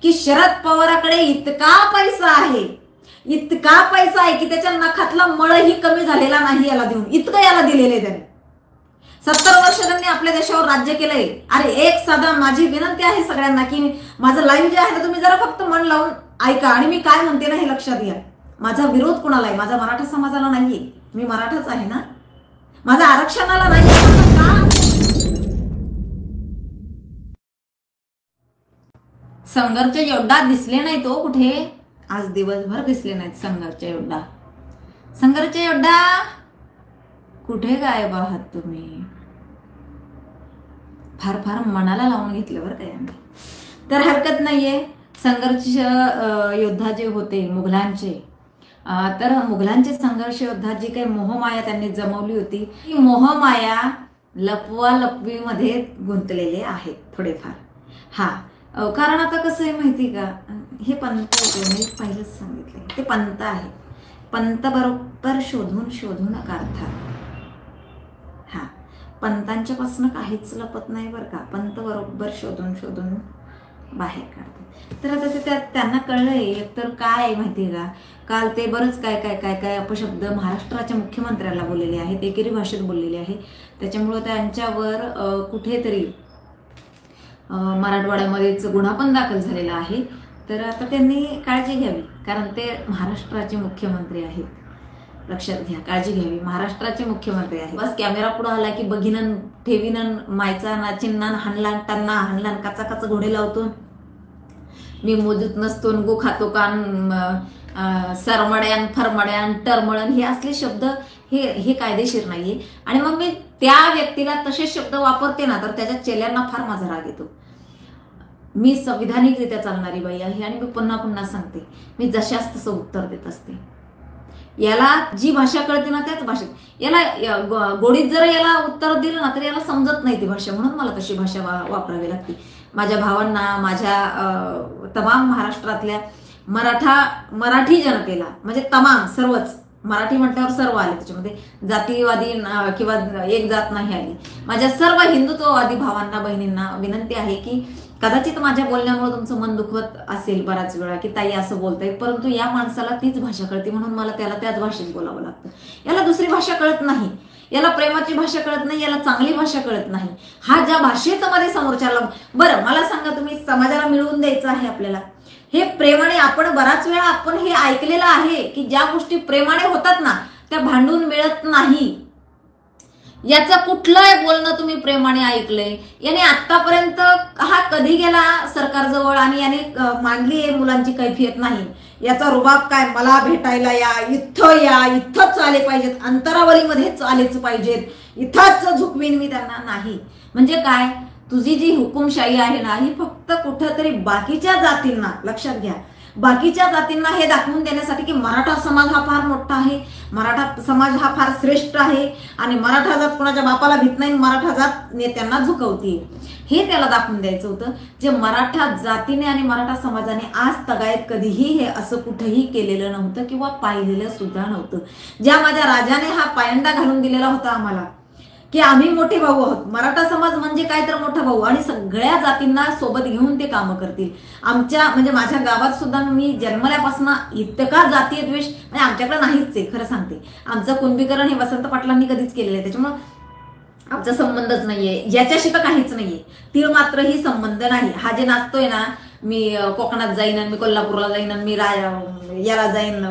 की शरद पवाराकडे इतका पैसा आहे, इतका पैसा आहे की त्याच्या नखातला मळही कमी झालेला नाही याला देऊन, इतकं याला दिलेले त्याने। 70 वर्ष त्यांनी आपल्या देशावर राज्य केलंय। अरे एक साधा माझी विनंती आहे सगळ्यांना की माझं लाईव्ह जे आहे ना तुम्ही जरा फक्त मन लावून ऐका आणि मी काय म्हणते ना हे लक्षात घ्या। माझा विरोध कोणाला आहे? माझा मराठा समाजाला नाहीये, मी मराठाच आहे ना, माझा आरक्षणाला नाहीये। संघर्ष योद्धा दिसले नाही तो कुठे, आज दिवसभर दिसले नाहीत संघर्ष योद्धा। संघर्ष योद्धा कुठे गायब आहात तुम्ही? फार फार मनाला लावून घेतलं बरं काय आम्ही, तर हरकत नाहीये। संघर्ष योद्धा जे होते मुघलांचे, तर मुघलांचे संघर्ष योद्धा जी काही मोहमाया त्यांनी जमवली होती, ती मोहमाया लपवा लपवीमध्ये गुंतलेले आहेत थोडेफार। हा कारण आता कसं आहे माहिती का, हे पंत होते, मी पहिलेच सांगितले ते पंत आहे, पंत बरोबर शोधून शोधून काढतात। हा पंतांच्या पासून काहीच लपत नाही बरं का, पंत बरोबर शोधून शोधून बाहेर काढतात। तर आता ते त्यांना कळलंय एकतर काय माहितीये का, काल ते बरंच काय काय काय काय अपशब्द महाराष्ट्राच्या मुख्यमंत्र्याला बोललेले आहेत, एकेरी भाषेत बोललेले आहे, त्याच्यामुळे त्यांच्यावर कुठेतरी मराठवाड्यामध्येच गुन्हा पण दाखल झालेला आहे। तर आता त्यांनी काळजी घ्यावी, कारण ते महाराष्ट्राचे मुख्यमंत्री आहेत, लक्षात घ्या, काळजी घ्यावी, महाराष्ट्राचे मुख्यमंत्री आहेत। बस कॅमेरा पुढे आला की बघिनन ठेवीनन मायचा नाचिन्नान हाणलान टन्ना हाणलान काचा काचा घोडे लावतो, मी मोजत नसतो गो खातो कान सरमड्यान फरमड्यान टरमळन, हे असले शब्द हे कायदेशीर नाहीये। आणि मग मी त्या व्यक्तीला तसे शब्द वापरते ना तर त्याच्या चेल्यांना फार माझा राग येतो। मी संविधानिकरित्या चालणारी बाई आहे आणि मी पुन्हा पुन्हा सांगते, मी जशास तसं उत्तर देत असते। याला जी भाषा कळते ना त्याच भाषेत, याला गोडीत जर याला उत्तर दिलं ना तर याला समजत नाही ती भाषा, म्हणून मला तशी भाषा वापरावी लागते। माझ्या भावांना, माझ्या तमाम महाराष्ट्रातल्या मराठी जनतेला, म्हणजे तमाम सर्वच, मराठी म्हटल्यावर सर्व आले, त्याच्यामध्ये जातीवादी किंवा एक जात नाही आली, माझ्या सर्व हिंदुत्ववादी भावांना बहिणींना विनंती आहे की कदाचित माझ्या बोलण्यामुळे तुमचं मन दुखवत असेल बराच वेळा की ताई असं बोलताय, परंतु या माणसाला तीच भाषा कळते म्हणून मला त्याला त्याच भाषेत बोलावं लागतं। याला दुसरी भाषा कळत नाही, याला प्रेमाची भाषा कळत नाही, याला चांगली भाषा कळत नाही। हा ज्या भाषेत मध्ये समोरच्याला, बरं मला सांगा तुम्ही, समाजाला मिळवून द्यायचं आहे आपल्याला हे प्रेमाने, आपण बराच वेळा आपण हे ऐकलेलं आहे की ज्या गोष्टी प्रेमाने होतात ना त्या भांडून मिळत नाही। याचं कुठलंही बोलणं तुम्ही प्रेमाने ऐकलंय? याने आतापर्यंत हा कधी गेला सरकारजवळ आणि याने मांडली आहे मुलांची कैफियत नाही, याचा रुबाब काय, मला भेटायला या, इथंच आले पाहिजेत, अंतरावलीमध्येच आलेच पाहिजेत, इथंच झुकवीन मी त्यांना, नाही। म्हणजे काय, तुझी जी हुकुमशाही आहे ना ही फक्त कुठेतरी बाकीच्या जातींना, लक्षात घ्या, बाकीच्या जातींना हे दाखवून देण्यासाठी की मराठा समाज हा फार मोठा आहे, मराठा समाज हा फार श्रेष्ठ आहे आणि मराठा जात कोणाच्या बापाला भीत नाही, मराठा जात नेत्यांना झुकवते, हे त्याला दाखवून द्यायचं होतं। जे मराठा जातीने आणि मराठा समाजाने आज तगायत कधीही हे असं कुठेही केलेलं नव्हतं किंवा पाहिलेलं सुद्धा नव्हतं। ज्या माझ्या राजाने हा पायंडा घालून दिलेला होता आम्हाला की आम्ही मोठे भाऊ आहोत, मराठा समाज म्हणजे काय तर मोठा भाऊ, आणि सगळ्या जातींना सोबत घेऊन ते काम करतील। आमच्या म्हणजे माझ्या गावात सुद्धा मी जन्मल्यापासून इतका जातीय द्वेष म्हणजे आमच्याकडे नाहीच आहे, खरं सांगते। आमचं कुणबीकरण हे वसंत पाटलांनी कधीच केलेलं आहे, त्याच्यामुळे आमचा संबंधच नाहीये, याच्याशी तर काहीच नाहीये, तीळ मात्र ही संबंध नाही। हा जे नाचतोय ना, मी कोकणात जाईन आणि मी कोल्हापूरला जाईन आणि मी याला जाईन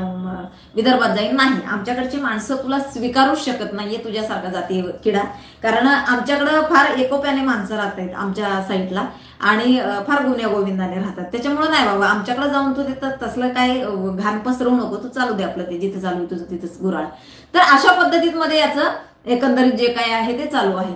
विदर्भात जाईन, नाही, आमच्याकडची माणसं तुला स्वीकारूच शकत नाहीये तुझ्यासारखा जाती किडा, कारण आमच्याकडं फार एकोप्याने माणसं राहत आहेत आमच्या साईडला आणि फार गुन्ह्या गोविंदाने राहतात, त्याच्यामुळे नाही बाबा आमच्याकडे जाऊन तू तसलं काय घाण पसरवू नको, तू चालू दे आपलं ते जिथे चालू तुझं तिथंच गुराळ। तर अशा पद्धतीमध्ये याचं एकंदरीत जे काय आहे ते चालू आहे।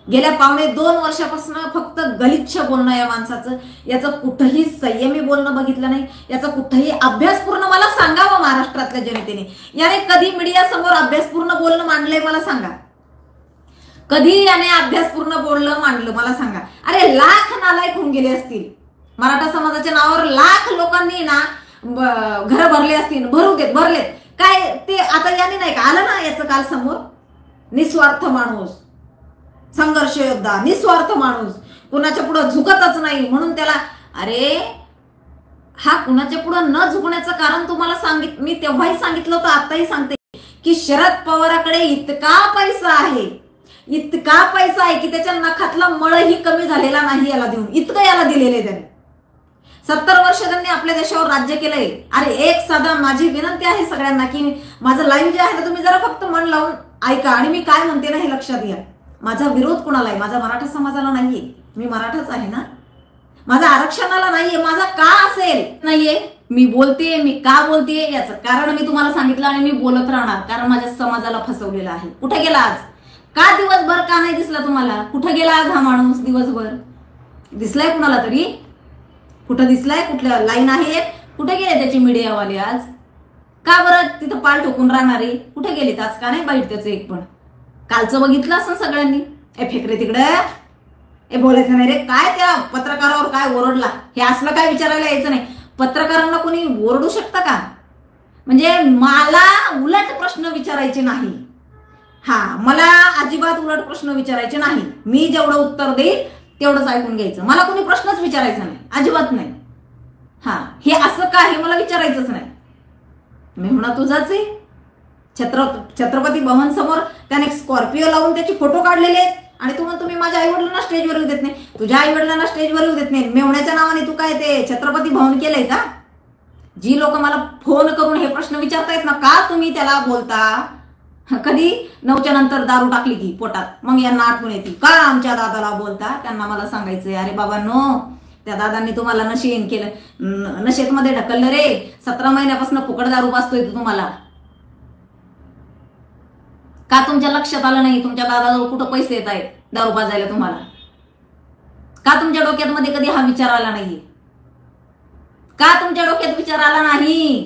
गेल्या 2.5 वर्षापासून फक्त गलिच्छ बोलणं या माणसाचं, याचं कुठंही संयमी बोलणं बघितलं नाही, याचा कुठंही अभ्यासपूर्ण, मला सांगावं महाराष्ट्रातल्या जनतेने, याने कधी मीडिया समोर अभ्यासपूर्ण बोलणं मांडलंय मला सांगा, कधी याने अभ्यासपूर्ण बोलणं मांडलं मला सांगा? अरे लाख नालायक होऊन गेले असतील, मराठा समाजाच्या नावावर लाख लोकांनी ना घर भरले असतील, भरलेत काय ते, आता याने नाही का आलं ना याचं काल समोर, निस्वार्थ माणूस, संघर्ष योद्धा, निस्वार्थ माणूस, कुणाच्या पुढे झुकतच नाही म्हणून त्याला, अरे हा कुणाच्या पुढे न झुकण्याचं कारण तुम्हाला मी तेव्हाही सांगितलं होतं, आताही सांगते की शरद पवाराकडे इतका पैसा आहे, इतका पैसा आहे की त्याच्या नखातला मळही कमी झालेला नाही याला देऊन, इतकं याला दिलेलं आहे त्याने. 70 वर्ष त्यांनी आपल्या देशावर राज्य केलंय. अरे एक साधा माझी विनंती आहे सगळ्यांना की माझं लाईव्ह जे आहे ना तुम्ही जरा फक्त मन लावून ऐका आणि मी काय म्हणते ना हे लक्षात घ्या. माझा विरोध कोणाला आहे? माझा मराठा समाजाला नाहीये, मी मराठाच आहे ना. माझा आरक्षणाला नाहीये, माझा का असेल नाहीये. मी बोलते, मी का बोलते याचं कारण मी तुम्हाला सांगितलं आणि मी बोलत राहणार, कारण माझ्या समाजाला फसवलेलं आहे. कुठे गेला आज? का दिवसभर का नाही दिसला तुम्हाला? कुठे गेला आज हा माणूस दिवसभर? दिसलाय कुणाला तरी? कुठं दिसलाय? कुठल्या लाईन आहे? कुठे गेले त्याचे मीडियावाले आज? का बरं तिथं पाल ठोकून राहणारे कुठे गेलेत आज? का नाही बाईट त्याचं एक पण? कालचं बघितलं असं सगळ्यांनी. ए फेकरे तिकडे, ए बोलायचं नाही रे. काय त्या पत्रकारावर काय ओरडला हे असलं काय विचारायला यायचं नाही. पत्रकारांना कोणी ओरडू शकतं का? म्हणजे मला उलट प्रश्न विचारायचे नाही. मला अजिबात उलट प्रश्न विचारायचे नाही. मी जेवढं उत्तर देईल तेवढंच ऐकून घ्यायचं. मला कोणी प्रश्नच विचारायचा नाही, अजिबात नाही. हे असं का हे मला विचारायचंच नाही. मेहुणा तुझाच आहे. छत्रपती भवन समोर त्याने स्कॉर्पिओ लावून त्याचे फोटो काढलेले आहेत आणि तुम्ही माझ्या आईवडिलांना स्टेजवर येऊ देत नाही, तुझ्या आईवडिलांना स्टेजवर येऊ देत नाही. मेहुण्याच्या नावाने तू काय ते छत्रपती भवन केलंय का? जी लोक मला फोन करून हे प्रश्न विचारतायत ना, का तुम्ही त्याला बोलता? कधी 9च्या नंतर दारू टाकली की पोटात, मग यांना आठवण येते का आमच्या दादाला बोलता? त्यांना मला सांगायचंय, अरे बाबा नो, त्या दादांनी तुम्हाला नशेन केलं, नशेत मध्ये ढकललं रे. 17 महिन्यापासून फुकट दारू पाजतोय तुम्हाला. का तुमच्या लक्षात आलं नाही तुमच्या दादाजवळ कुठं पैसे येत आहेत दारू पाजायला तुम्हाला? का तुमच्या डोक्यात मध्ये कधी हा विचार आला नाहीये? का तुमच्या डोक्यात विचार आला नाही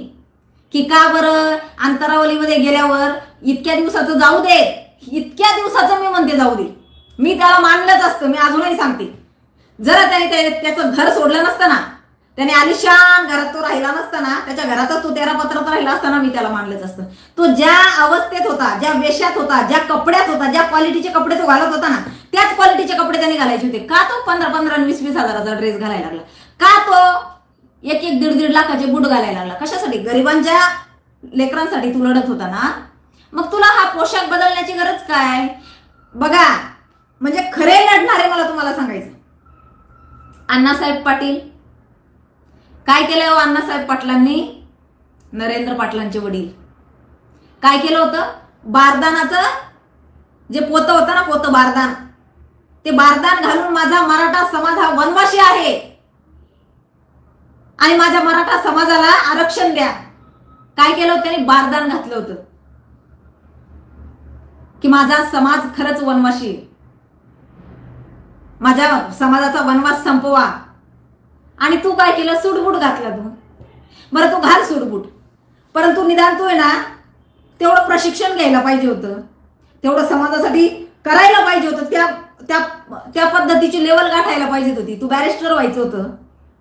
की का बरं अंतरावलीमध्ये गेल्यावर इतक्या दिवसाचं जाऊ दे, इतक्या दिवसाचं मी म्हणते जाऊ दे, मी त्याला मानलंच असतं. मी अजूनही सांगते, जरा त्याने त्याचं घर सोडलं नसतं ना, त्याने आलिशान घरात तो राहिला नसताना, त्याच्या घरातच तो 13 पत्रात राहिला असताना मी त्याला मानलंच असतं. तो ज्या अवस्थेत होता, ज्या वेशात होता, ज्या कपड्यात होता, ज्या क्वालिटीचे कपडे तो घालत होता ना, त्याच क्वालिटीचे कपडे त्याने घालायचे होते. का तो 15-15 आणि 20-20 हजाराचा ड्रेस घालायला लागला? का तो 1-1-1.5 लाखाचे बूट घालायला लागला? कशासाठी? गरिबांच्या लेकरांसाठी तू लढत होता ना. मग तुला हा पोशाख बदलण्याची गरज काय? बघा, म्हणजे खरे लढणारे मला तुम्हाला सांगायचं, अण्णासाहेब पाटील काय केलंय हो? अण्णासाहेब पाटलांनी, नरेंद्र पाटलांचे वडील काय केलं होतं? बारदानाचं जे पोतं होतं ना, पोतं बारदान, ते बारदान घालून माझा मराठा समाज हा वनवासी आहे आणि माझ्या मराठा समाजाला आरक्षण द्या. काय केलं होतं त्यांनी? बारदान घातलं होतं की माझा समाज खरंच वनवासी आहे, माझ्या समाजाचा वनवास संपवा. आणि तू काय केलं? सूटबूट घातला तू. बरं तू घाल सूटबूट, परंतु निदान तू आहे ना तेवढं प्रशिक्षण घ्यायला पाहिजे होतं, तेवढं समाजासाठी करायला पाहिजे होतं, त्या त्या त्या पद्धतीची लेवल गाठायला पाहिजे होती. तू बॅरिस्टर व्हायचं होतं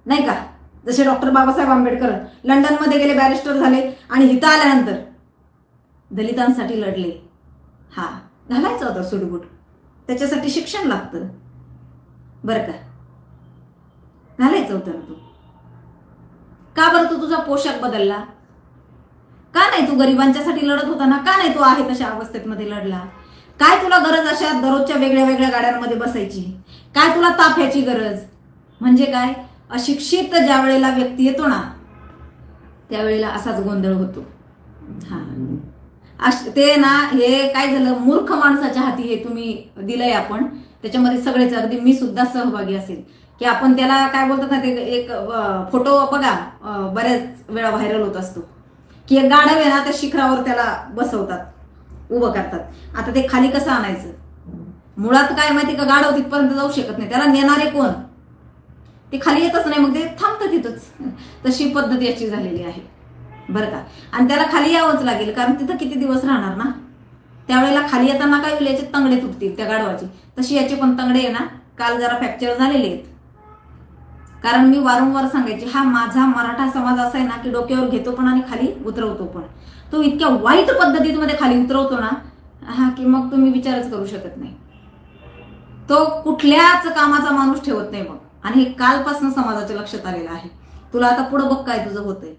नाही का? जसे डॉक्टर बाबासाहेब आंबेडकर लंडनमध्ये गेले, बॅरिस्टर झाले आणि इथं आल्यानंतर दलितांसाठी लढले. घालायचं होतं सूटबूट, त्याच्यासाठी शिक्षण लागतं बरं का, घालायचं होतं ना तू. का बरं तू तुझा पोशाख बदलला? का नाही तू गरिबांच्यासाठी लढत होता ना? का नाही तू आहे तशा अवस्थेत मध्ये लढला? काय तुला गरज अशा दररोजच्या वेगळ्या वेगळ्या गाड्यांमध्ये बसायची? काय तुला ताफ्याची गरज? म्हणजे काय, अशिक्षित ज्या वेळेला व्यक्ती येतो ना त्यावेळेला असाच गोंधळ होतो. ते ना हे काय झालं, मूर्ख माणसाच्या हाती हे तुम्ही दिलंय आपण, त्याच्यामध्ये सगळेच, अगदी मी सुद्धा सहभागी असेल, की आपण त्याला काय बोलतात ना, ते एक फोटो बघा बऱ्याच वेळा व्हायरल होत असतो की एक गाढव आहे ना त्या शिखरावर त्याला बसवतात, उभं करतात. आता ते खाली कसं आणायचं? मुळात काय माहिती का, गाढव तिथपर्यंत जाऊ शकत नाही, त्याला नेणारे कोण? ते खाली येतच नाही, मग ते थांबतं तिथंच. तशी पद्धत याची झालेली आहे बरं का. आणि त्याला खाली यावंच लागेल, कारण तिथं किती दिवस राहणार ना. त्यावेळेला खाली येताना काय होईल, याचे तंगडे तुटतील त्या गाढवाचे. तशी याचे पण तंगडे आहे ना काल जरा फ्रॅक्चर झालेले आहेत. कारण मी वारंवार सांगायचे, हा माझा मराठा समाज असा आहे ना की डोक्यावर घेतो पण आणि खाली उतरवतो पण. तो इतक्या वाईट पद्धतीमध्ये खाली उतरवतो ना की मग तुम्ही विचारच करू शकत नाही. तो कुठल्याच कामाचा माणूस ठेवत नाही मग. आणि हे कालपासून समाजाच्या लक्षात आलेलं आहे तुला आता पुढं बघ काय तुझं होतंय.